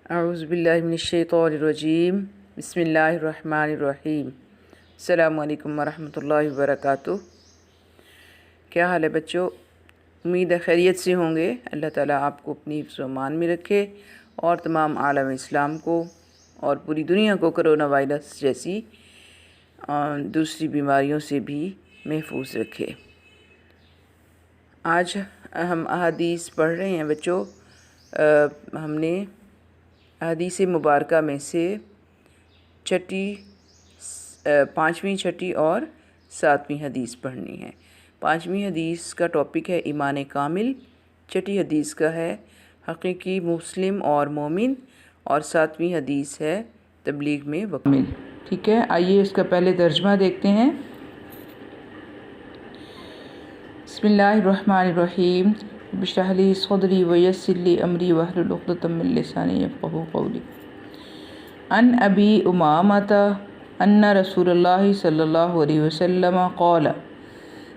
اعوذ باللہ من الشیطان الرجیم بسم اللہ الرحمن الرحیم السلام علیکم ورحمۃ اللہ وبرکاتہ۔ کیا حال ہے بچوں؟ امید ہے خیریت سے ہوں گے۔ اللہ تعالیٰ آپ کو اپنی حفظ و امان میں رکھے اور تمام عالم اسلام کو اور پوری دنیا کو کرونا وائرس جیسی دوسری بیماریوں سے بھی محفوظ رکھے۔ آج ہم احادیث پڑھ رہے ہیں بچوں۔ ہم نے احادیث مبارکہ میں سے پانچویں، چھٹی اور ساتویں حدیث پڑھنی ہے۔ پانچویں حدیث کا ٹاپک ہے ایمان کامل، چھٹی حدیث کا ہے حقیقی مسلم اور مومن، اور ساتویں حدیث ہے تبلیغ میں وکمل۔ ٹھیک ہے، آئیے اس کا پہلے ترجمہ دیکھتے ہیں۔ بسم اللہ الرحمن الرحیم، رب اشرح لی صدری ویسر لی امری واحلل عقدۃ من لسانی یفقہوا قولی۔ عن ابی امامۃ ان رسول اللہ صلی اللہ علیہ وسلم قال،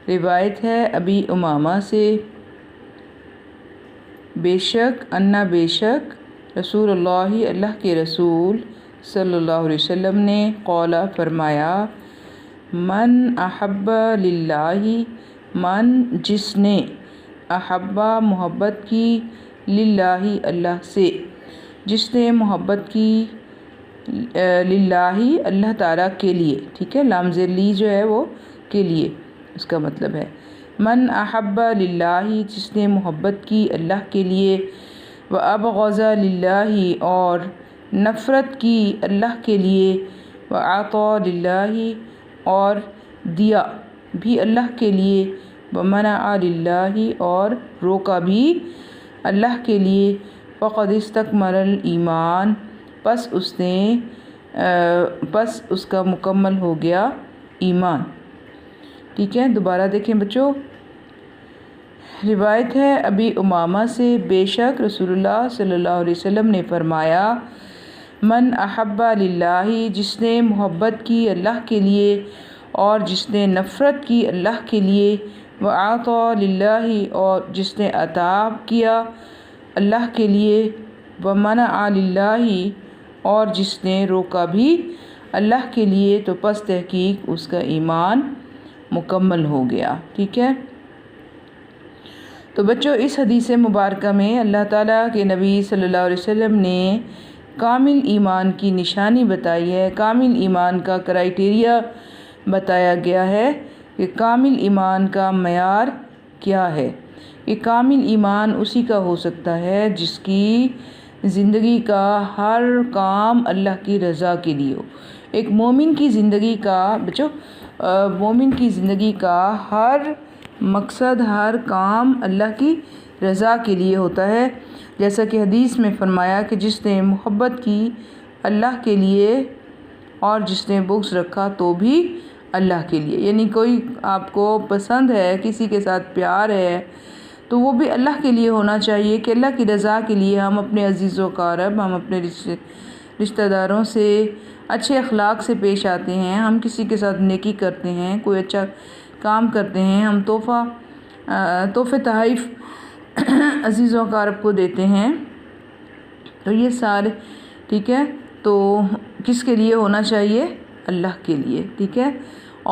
روایت ہے ابی امامہ سے، بے شک رسول اللہ کے رسول صلی اللہ علیہ وسلم نے قال فرمایا، من احب للہ، من جس نے، احبا محبت کی، للہ اللہ سے، جس نے محبت کی، للہ اللہ تعالیٰ کے لیے۔ ٹھیک ہے، لام زیر لی جو ہے وہ کے لیے اس کا مطلب ہے۔ من احب للہ، جس نے محبت کی اللہ کے لیے، وابغض للہ، اور نفرت کی اللہ کے لیے، واعطى للہ، اور دیا بھی اللہ کے لیے، ومنع للہ، اور روکا بھی اللہ کے لیے، فقد استکمل الایمان، پس اس کا مکمل ہو گیا ایمان۔ ٹھیک ہے، دوبارہ دیکھیں بچوں۔ روایت ہے ابی امامہ سے، بے شک رسول اللہ صلی اللہ علیہ وسلم نے فرمایا، من احب للہ، جس نے محبت کی اللہ کے لیے اور جس نے نفرت کی اللہ کے لیے، وأعطى للہ، اور جس نے عطا کیا اللہ کے لیے، ومنع للہ، اور جس نے روکا بھی اللہ کے لیے، تو پس تحقیق اس کا ایمان مکمل ہو گیا۔ ٹھیک ہے، تو بچوں اس حدیث مبارکہ میں اللہ تعالیٰ کے نبی صلی اللہ علیہ وسلم نے کامل ایمان کی نشانی بتائی ہے، کامل ایمان کا کرائیٹیریا بتایا گیا ہے کہ کامل ایمان کا معیار کیا ہے۔ کہ کامل ایمان اسی کا ہو سکتا ہے جس کی زندگی کا ہر کام اللہ کی رضا کے لیے ہو۔ ایک مومن کی زندگی کا بچوں، مومن کی زندگی کا ہر مقصد، ہر کام اللہ کی رضا کے لیے ہوتا ہے، جیسا کہ حدیث میں فرمایا کہ جس نے محبت کی اللہ کے لیے اور جس نے بغض رکھا تو بھی اللہ کے لیے۔ یعنی کوئی آپ کو پسند ہے، کسی کے ساتھ پیار ہے، تو وہ بھی اللہ کے لیے ہونا چاہیے کہ اللہ کی رضا کے لیے ہم اپنے عزیز و اقارب، ہم اپنے رشتہ داروں سے اچھے اخلاق سے پیش آتے ہیں، ہم کسی کے ساتھ نیکی کرتے ہیں، کوئی اچھا کام کرتے ہیں، ہم تحفے تحائف عزیز و اقارب کو دیتے ہیں، تو یہ سارے ٹھیک ہے، تو کس کے لیے ہونا چاہیے؟ اللہ کے لیے۔ ٹھیک ہے،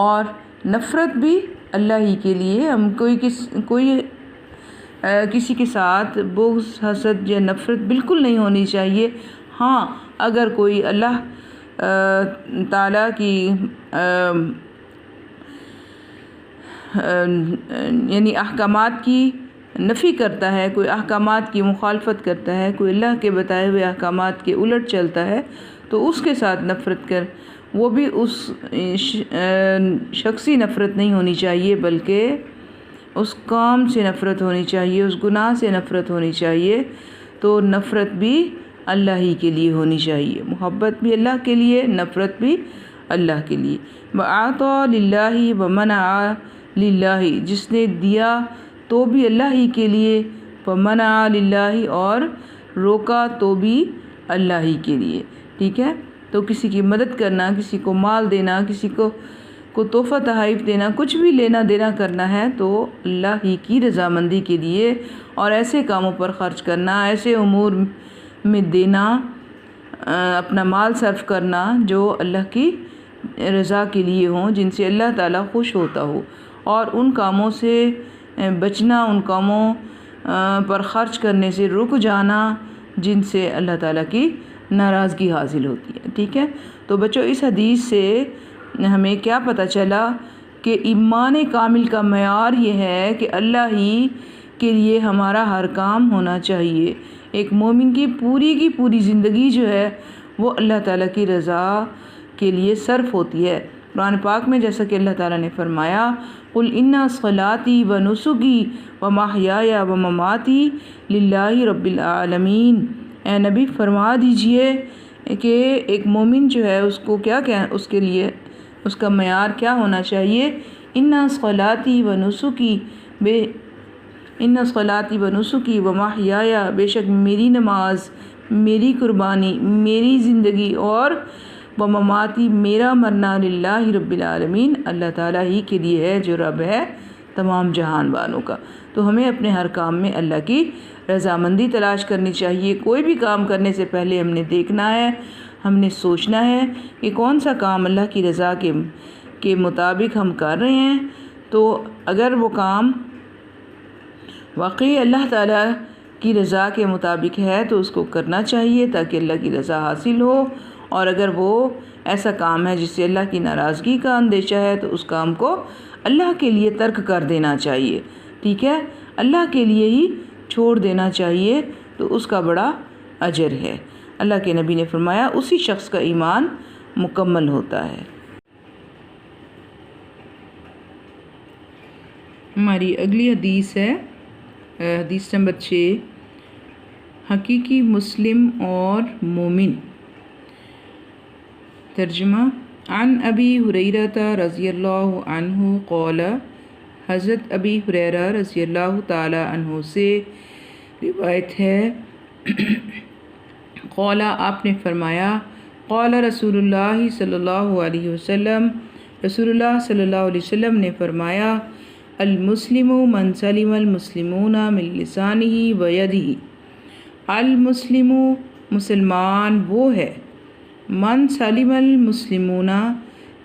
اور نفرت بھی اللہ ہی کے لیے۔ ہم کوئی کسی کے ساتھ بغض، حسد یا نفرت بالکل نہیں ہونی چاہیے۔ ہاں، اگر کوئی اللہ تعالیٰ کی یعنی احکامات کی نفی کرتا ہے، کوئی احکامات کی مخالفت کرتا ہے، کوئی اللہ کے بتائے ہوئے احکامات کے الٹ چلتا ہے، تو اس کے ساتھ نفرت وہ بھی اس شخصی نفرت نہیں ہونی چاہیے، بلکہ اس کام سے نفرت ہونی چاہیے، اس گناہ سے نفرت ہونی چاہیے۔ تو نفرت بھی اللہ ہی کے لیے ہونی چاہیے، محبت بھی اللہ کے لیے، نفرت بھی اللہ کے لیے۔ وَأَعْطَى لِلَّهِ وَمَنَعَ لِلَّهِ، جس نے دیا تو بھی اللہ ہی کے لیے، وَمَنَعَ لِلَّهِ، اور روکا تو بھی اللہ ہی کے لیے۔ ٹھیک ہے، تو کسی کی مدد کرنا، کسی کو مال دینا، کسی کو تحفہ تحائف دینا، کچھ بھی لینا دینا کرنا ہے تو اللہ ہی کی رضامندی کے لیے، اور ایسے کاموں پر خرچ کرنا، ایسے امور میں دینا اپنا مال صرف کرنا جو اللہ کی رضا کے لیے ہوں، جن سے اللہ تعالیٰ خوش ہوتا ہو، اور ان کاموں سے بچنا، ان کاموں پر خرچ کرنے سے رک جانا جن سے اللہ تعالیٰ کی ناراضگی حاصل ہوتی ہے. ٹھیک ہے، تو بچوں اس حدیث سے ہمیں کیا پتہ چلا کہ ایمان کامل کا معیار یہ ہے کہ اللہ ہی کے لیے ہمارا ہر کام ہونا چاہیے. ایک مومن کی پوری زندگی جو ہے وہ اللہ تعالیٰ کی رضا کے لیے صرف ہوتی ہے. قرآن پاک میں جیسا کہ اللہ تعالیٰ نے فرمایا، قُلْ إِنَّ صَلَاتِي وَنُسُكِي وَمَحْيَايَ وَمَمَاتِي لِلَّهِ رَبِّ الْعَالَمِينَ. اے نبی فرما دیجئے کہ ایک مومن جو ہے اس کو اس کے لیے اس کا معیار کیا ہونا چاہیے. إِنَّ صَلَاتِي وَنُسُكِي ان صلاتی و نسکی و محیایا، بے شک میری نماز، میری قربانی، میری زندگی اور و مماتی، میرا مرنا للہ رب العالمین، اللہ تعالیٰ ہی کے لیے ہے جو رب ہے تمام جہان والوں کا. تو ہمیں اپنے ہر کام میں اللہ کی رضامندی تلاش کرنی چاہیے. کوئی بھی کام کرنے سے پہلے ہم نے دیکھنا ہے، ہم نے سوچنا ہے کہ کون سا کام اللہ کی رضا کے مطابق ہم کر رہے ہیں. تو اگر وہ کام واقعی اللہ تعالیٰ کی رضا کے مطابق ہے تو اس کو کرنا چاہیے تاکہ اللہ کی رضا حاصل ہو. اور اگر وہ ایسا کام ہے جس سے اللہ کی ناراضگی کا اندیشہ ہے تو اس کام کو اللہ کے لیے ترک کر دینا چاہیے. ٹھیک ہے، اللہ کے لیے ہی چھوڑ دینا چاہیے، تو اس کا بڑا اجر ہے. اللہ کے نبی نے فرمایا اسی شخص کا ایمان مکمل ہوتا ہے. ہماری اگلی حدیث ہے حدیث نمبر 6، حقیقی مسلم اور مومن. ترجمہ: عن ابی ہریرہ رضی اللہ عنہ قال، حضرت ابی ہریرہ رضی اللہ تعالی عنہ سے روایت ہے، قال آپ نے فرمایا، قال رسول اللہ صلی اللہ علیہ وسلم، رسول اللہ صلی اللہ علیہ وسلم نے فرمایا، المسلم من سلم المسلمون من لسانہ و یدہ. المسلم مسلمان وہ ہے، من سلم المسلمون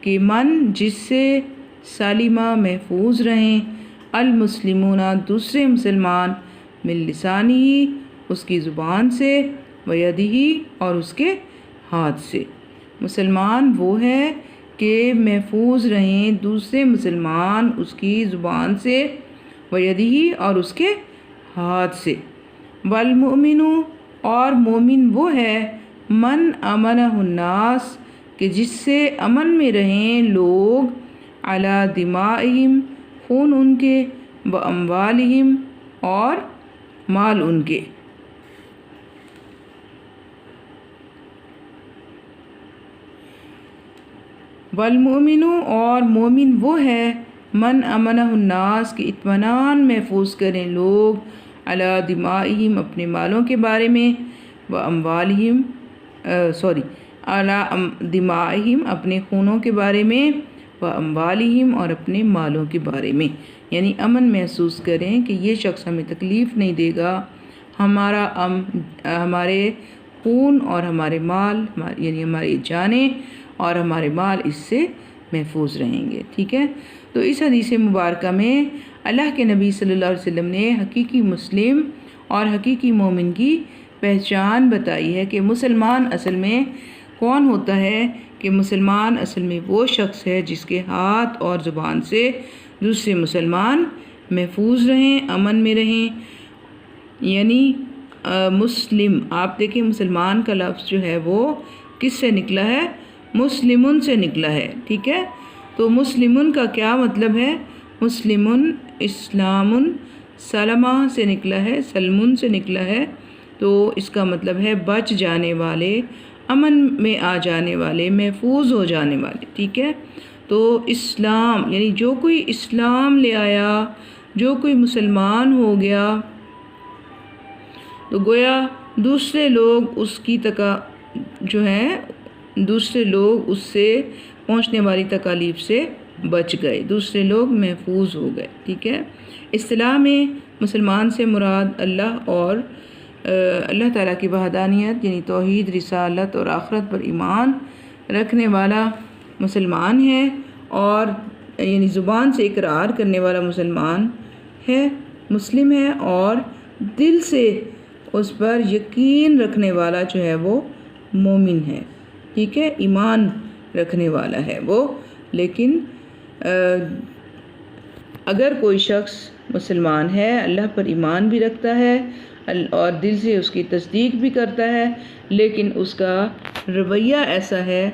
کہ من جس سے سالمہ محفوظ رہیں، المسلمون دوسرے مسلمان، من لسانہ اس کی زبان سے، و یدہ اور اس کے ہاتھ سے. مسلمان وہ ہے کہ محفوظ رہیں دوسرے مسلمان اس کی زبان سے، ویدہ اور اس کے ہاتھ سے. والمؤمن اور مومن وہ ہے، من امنہ الناس کہ جس سے امن میں رہیں لوگ، علی دمائہم خون ان کے، واموالہم اور مال ان کے. والمؤمن اور مومن وہ ہے، من امنہ الناس کہ اطمینان محفوظ کریں لوگ، علی دمائہم اپنے مالوں کے بارے میں، واموالہم علی دمائہم اپنے خونوں کے بارے میں، واموالہم اور اپنے مالوں کے بارے میں. یعنی امن محسوس کریں کہ یہ شخص ہمیں تکلیف نہیں دے گا، ہمارے خون اور ہمارے مال، یعنی ہماری جانیں اور ہمارے مال اس سے محفوظ رہیں گے. ٹھیک ہے، تو اس حدیث مبارکہ میں اللہ کے نبی صلی اللہ علیہ وسلم نے حقیقی مسلم اور حقیقی مومن کی پہچان بتائی ہے کہ مسلمان اصل میں کون ہوتا ہے. کہ مسلمان اصل میں وہ شخص ہے جس کے ہاتھ اور زبان سے دوسرے مسلمان محفوظ رہیں، امن میں رہیں. یعنی مسلم، آپ دیکھیں مسلمان کا لفظ جو ہے وہ کس سے نکلا ہے؟ مسلمن سے نکلا ہے. ٹھیک ہے، تو مسلمن کا کیا مطلب ہے؟ مسلمن اسلام، سلمہ سے نکلا ہے، سلمن سے نکلا ہے، تو اس کا مطلب ہے بچ جانے والے، امن میں آ جانے والے، محفوظ ہو جانے والے. ٹھیک ہے، تو اسلام یعنی جو کوئی اسلام لے آیا، جو کوئی مسلمان ہو گیا، تو گویا دوسرے لوگ اس کی جو ہے دوسرے لوگ اس سے پہنچنے والی تکالیف سے بچ گئے، دوسرے لوگ محفوظ ہو گئے. ٹھیک ہے، اصطلاح میں مسلمان سے مراد اللہ اور اللہ تعالیٰ کی وحدانیت یعنی توحید، رسالت اور آخرت پر ایمان رکھنے والا مسلمان ہے، اور یعنی زبان سے اقرار کرنے والا مسلمان ہے، مسلم ہے، اور دل سے اس پر یقین رکھنے والا جو ہے وہ مومن ہے، ٹھیک ہے، ایمان رکھنے والا ہے وہ۔ لیکن اگر کوئی شخص مسلمان ہے، اللہ پر ایمان بھی رکھتا ہے اور دل سے اس کی تصدیق بھی کرتا ہے، لیکن اس کا رویہ ایسا ہے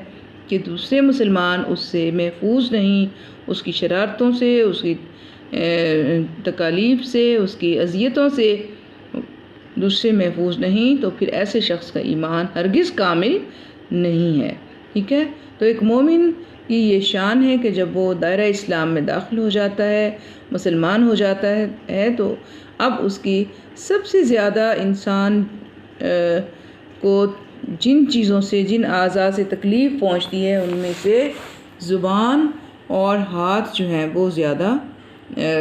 کہ دوسرے مسلمان اس سے محفوظ نہیں، اس کی شرارتوں سے، اس کی تکالیف سے، اس کی اذیتوں سے دوسرے محفوظ نہیں، تو پھر ایسے شخص کا ایمان ہرگز کامل نہیں ہے، ٹھیک ہے۔ تو ایک مومن کی یہ شان ہے کہ جب وہ دائرہ اسلام میں داخل ہو جاتا ہے، مسلمان ہو جاتا ہے، تو اب اس کی سب سے زیادہ انسان کو جن چیزوں سے، جن اعضاء سے تکلیف پہنچتی ہے، ان میں سے زبان اور ہاتھ جو ہیں وہ زیادہ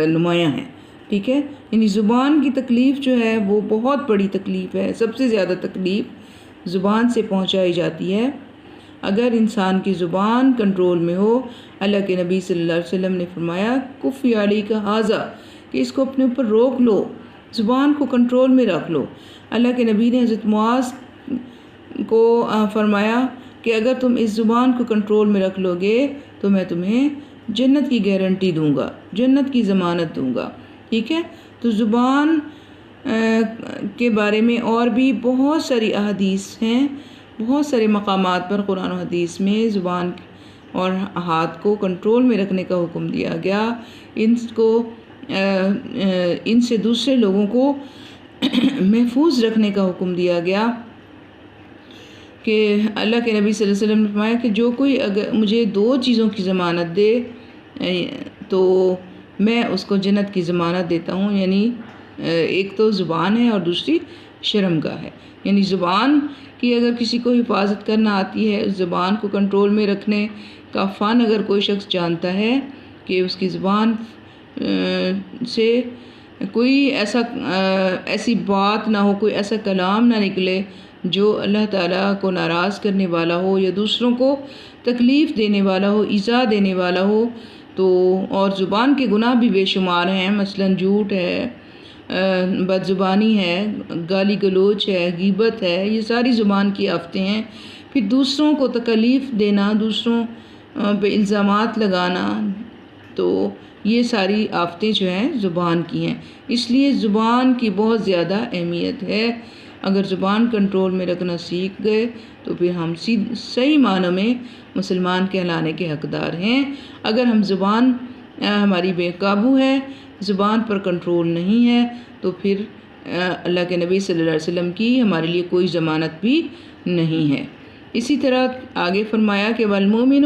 نمایاں ہیں، ٹھیک ہے۔ یعنی زبان کی تکلیف جو ہے وہ بہت بڑی تکلیف ہے، سب سے زیادہ تکلیف زبان سے پہنچائی جاتی ہے۔ اگر انسان کی زبان کنٹرول میں ہو، اللہ کے نبی صلی اللہ علیہ وسلم نے فرمایا کفی علی کا حاضہ، کہ اس کو اپنے اوپر روک لو، زبان کو کنٹرول میں رکھ لو۔ اللہ کے نبی نے حضرت معاذ کو فرمایا کہ اگر تم اس زبان کو کنٹرول میں رکھ لو گے تو میں تمہیں جنت کی گارنٹی دوں گا، جنت کی ضمانت دوں گا، ٹھیک ہے۔ تو زبان کے بارے میں اور بھی بہت ساری احادیث ہیں، بہت سارے مقامات پر قرآن و حدیث میں زبان اور ہاتھ کو کنٹرول میں رکھنے کا حکم دیا گیا، ان سے دوسرے لوگوں کو محفوظ رکھنے کا حکم دیا گیا، کہ اللہ کے نبی صلی اللہ علیہ وسلم نے فرمایا کہ جو کوئی اگر مجھے 2 چیزوں کی ضمانت دے تو میں اس کو جنت کی ضمانت دیتا ہوں، یعنی ایک تو زبان ہے اور دوسری شرمگاہ ہے۔ یعنی زبان کی اگر کسی کو حفاظت کرنا آتی ہے، زبان کو کنٹرول میں رکھنے کا فن اگر کوئی شخص جانتا ہے کہ اس کی زبان سے کوئی ایسی بات نہ ہو، کوئی ایسا کلام نہ نکلے جو اللہ تعالیٰ کو ناراض کرنے والا ہو یا دوسروں کو تکلیف دینے والا ہو، ایذا دینے والا ہو، تو اور زبان کے گناہ بھی بے شمار ہیں، مثلاً جھوٹ ہے، بد زبانی ہے، گالی گلوچ ہے، غیبت ہے، یہ ساری زبان کی آفتیں ہیں۔ پھر دوسروں کو تکلیف دینا، دوسروں پہ الزامات لگانا، تو یہ ساری آفتیں جو ہیں زبان کی ہیں۔ اس لیے زبان کی بہت زیادہ اہمیت ہے۔ اگر زبان کنٹرول میں رکھنا سیکھ گئے تو پھر ہم صحیح معنوں میں مسلمان کہلانے کے حقدار ہیں۔ اگر ہم زبان ہماری بے قابو ہے، زبان پر کنٹرول نہیں ہے، تو پھر اللہ کے نبی صلی اللہ علیہ وسلم کی ہمارے لیے کوئی ضمانت بھی نہیں ہے۔ اسی طرح آگے فرمایا کہ وَالْمُؤْمِنُ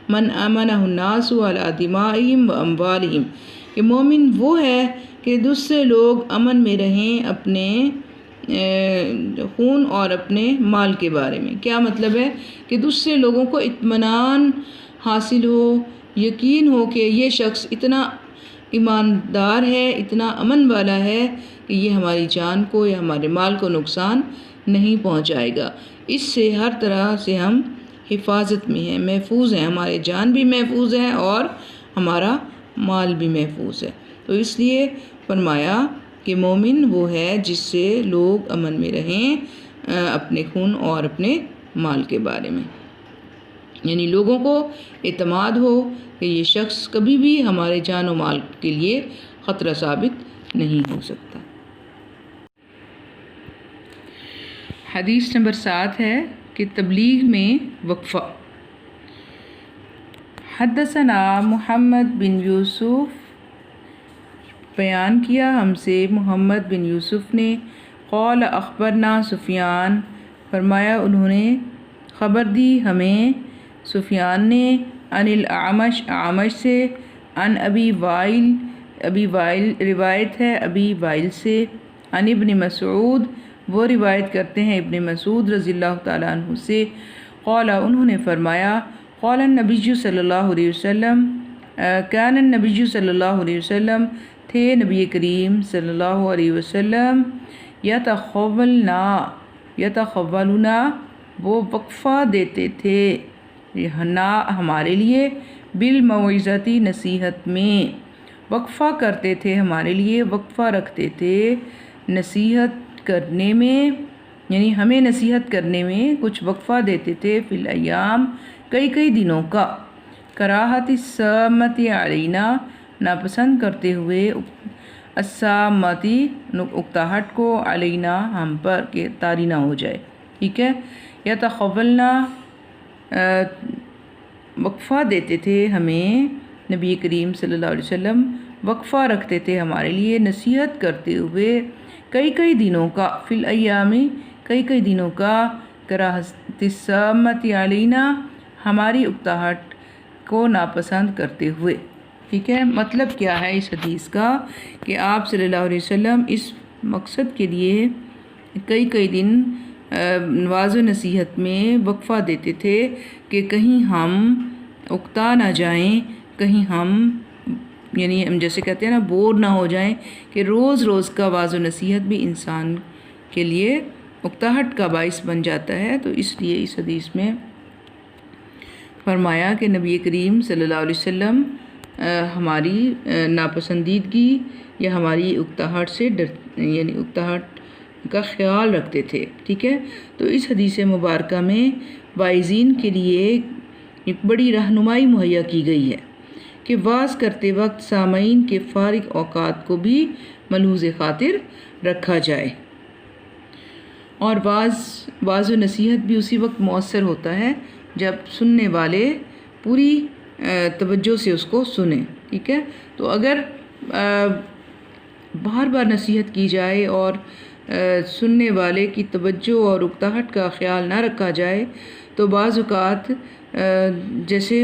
مَنْ آمَنَهُ النَّاسُ عَلَىٰ دِمَائِهِمْ وَأَمْوَالِهِمْ، کہ مومن وہ ہے کہ دوسرے لوگ امن میں رہیں اپنے خون اور اپنے مال کے بارے میں۔ کیا مطلب ہے؟ کہ دوسرے لوگوں کو اطمینان حاصل ہو، یقین ہو کہ یہ شخص اتنا ایماندار ہے، اتنا امن والا ہے کہ یہ ہماری جان کو یا ہمارے مال کو نقصان نہیں پہنچائے گا، اس سے ہر طرح سے ہم حفاظت میں ہیں، محفوظ ہیں، ہمارے جان بھی محفوظ ہے اور ہمارا مال بھی محفوظ ہے۔ تو اس لیے فرمایا کہ مومن وہ ہے جس سے لوگ امن میں رہیں اپنے خون اور اپنے مال کے بارے میں، یعنی لوگوں کو اعتماد ہو کہ یہ شخص کبھی بھی ہمارے جان و مال کے لیے خطرہ ثابت نہیں ہو سکتا۔ حدیث نمبر 7 ہے کہ تبلیغ میں وقفہ۔ حدثنا محمد بن یوسف، بیان کیا ہم سے محمد بن یوسف نے، قال اخبرنا سفیان، فرمایا انہوں نے خبر دی ہمیں سفیان نے، عن الاعمش، اعمش سے، عن ابی وائل روایت ہے ابی وائل سے، عن ابن مسعود، وہ روایت کرتے ہیں ابن مسعود رضی اللہ تعالیٰ عنہ سے، قال انہوں نے فرمایا، قال النبی صلی اللہ علیہ وسلم، کان النبی صلی اللہ علیہ وسلم، تھے نبی کریم صلی اللہ علیہ وسلم، یتخولنا وہ وقفہ دیتے تھے ہمارے لیے، بالموعظتی نصیحت میں وقفہ کرتے تھے، ہمارے لیے وقفہ رکھتے تھے نصیحت کرنے میں، یعنی ہمیں نصیحت کرنے میں کچھ وقفہ دیتے تھے، فی الایام کئی دنوں کا، کراہت السامت علینا ناپسند کرتے ہوئے، السامتی اکتاہٹ کو، علینا ہم پر، کہ طاری نہ ہو جائے، ٹھیک ہے۔ یتخولنا وقفہ دیتے تھے ہمیں، نبی کریم صلی اللہ علیہ وسلم وقفہ رکھتے تھے ہمارے لیے نصیحت کرتے ہوئے کئی دنوں کا، فی الایام کئی دنوں کا، کراہت السامت علینا ہماری اکتاہٹ کو ناپسند کرتے ہوئے، ٹھیک ہے۔ مطلب کیا ہے اس حدیث کا کہ آپ صلی اللہ علیہ وسلم اس مقصد کے لیے کئی دن واعظ و نصیحت میں وقفہ دیتے تھے کہ کہیں ہم اکتا نہ جائیں، کہیں ہم یعنی ہم جیسے کہتے ہیں نا بور نہ ہو جائیں، کہ روز کا واعظ و نصیحت بھی انسان کے لیے اکتاہٹ کا باعث بن جاتا ہے۔ تو اس لیے اس حدیث میں فرمایا کہ نبی کریم صلی اللہ علیہ وسلم ہماری ناپسندیدگی یا ہماری اکتاہٹ سے یعنی اکتاہٹ کا خیال رکھتے تھے، ٹھیک ہے۔ تو اس حدیث مبارکہ میں واعظین کے لیے ایک بڑی رہنمائی مہیا کی گئی ہے کہ وعظ کرتے وقت سامعین کے فارغ اوقات کو بھی ملحوظ خاطر رکھا جائے، اور وعظ و نصیحت بھی اسی وقت مؤثر ہوتا ہے جب سننے والے پوری توجہ سے اس کو سنیں، ٹھیک ہے۔ تو اگر بار نصیحت کی جائے اور سننے والے کی توجہ اور اکتاہٹ کا خیال نہ رکھا جائے تو بعض اوقات جیسے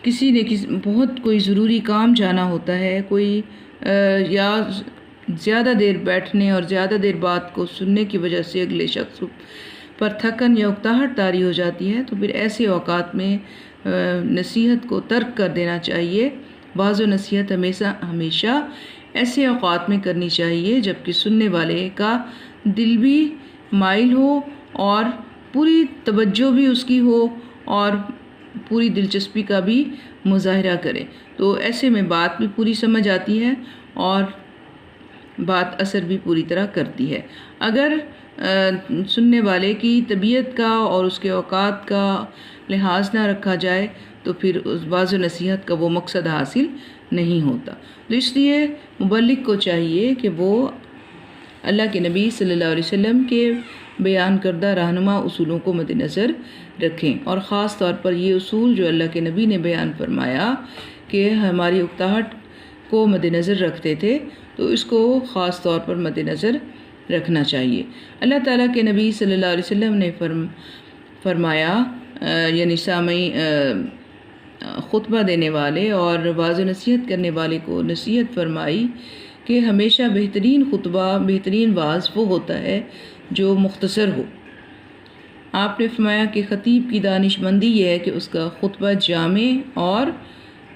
کسی نے بہت کوئی ضروری کام جانا ہوتا ہے، کوئی یا زیادہ دیر بیٹھنے اور زیادہ دیر بات کو سننے کی وجہ سے اگلے شخص پر تھکن یا اکتاہٹ طاری ہو جاتی ہے، تو پھر ایسے اوقات میں نصیحت کو ترک کر دینا چاہیے۔ وعظ و نصیحت ہمیشہ ایسے اوقات میں کرنی چاہیے جب کہ سننے والے کا دل بھی مائل ہو اور پوری توجہ بھی اس کی ہو اور پوری دلچسپی کا بھی مظاہرہ کرے، تو ایسے میں بات بھی پوری سمجھ آتی ہے اور بات اثر بھی پوری طرح کرتی ہے۔ اگر سننے والے کی طبیعت کا اور اس کے اوقات کا لحاظ نہ رکھا جائے تو پھر اس وعظ و نصیحت کا وہ مقصد حاصل نہیں ہوتا۔ تو اس لیے مبلغ کو چاہیے کہ وہ اللہ کے نبی صلی اللہ علیہ وسلم کے بیان کردہ رہنما اصولوں کو مد نظر رکھیں، اور خاص طور پر یہ اصول جو اللہ کے نبی نے بیان فرمایا کہ ہماری اکتاہٹ کو مد نظر رکھتے تھے، تو اس کو خاص طور پر مد نظر رکھنا چاہیے۔ اللہ تعالیٰ کے نبی صلی اللہ علیہ وسلم نے فرمایا یعنی خطبہ دینے والے اور وعظ و نصیحت کرنے والے کو نصیحت فرمائی کہ ہمیشہ بہترین خطبہ، بہترین وعظ وہ ہوتا ہے جو مختصر ہو۔ آپ نے فرمایا کہ خطیب کی دانش مندی یہ ہے کہ اس کا خطبہ جامع اور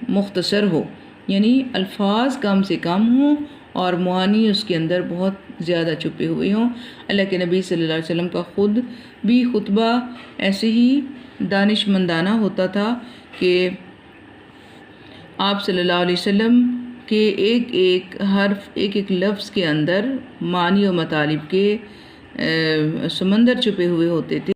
مختصر ہو، یعنی الفاظ کم سے کم ہوں اور معانی اس کے اندر بہت زیادہ چھپے ہوئے ہوں۔ اللہ کے نبی صلی اللہ علیہ وسلم کا خود بھی خطبہ ایسے ہی دانش مندانہ ہوتا تھا کہ آپ صلی اللہ علیہ وسلم کے ایک حرف، ایک لفظ کے اندر معانی و مطالب کے سمندر چھپے ہوئے ہوتے تھے۔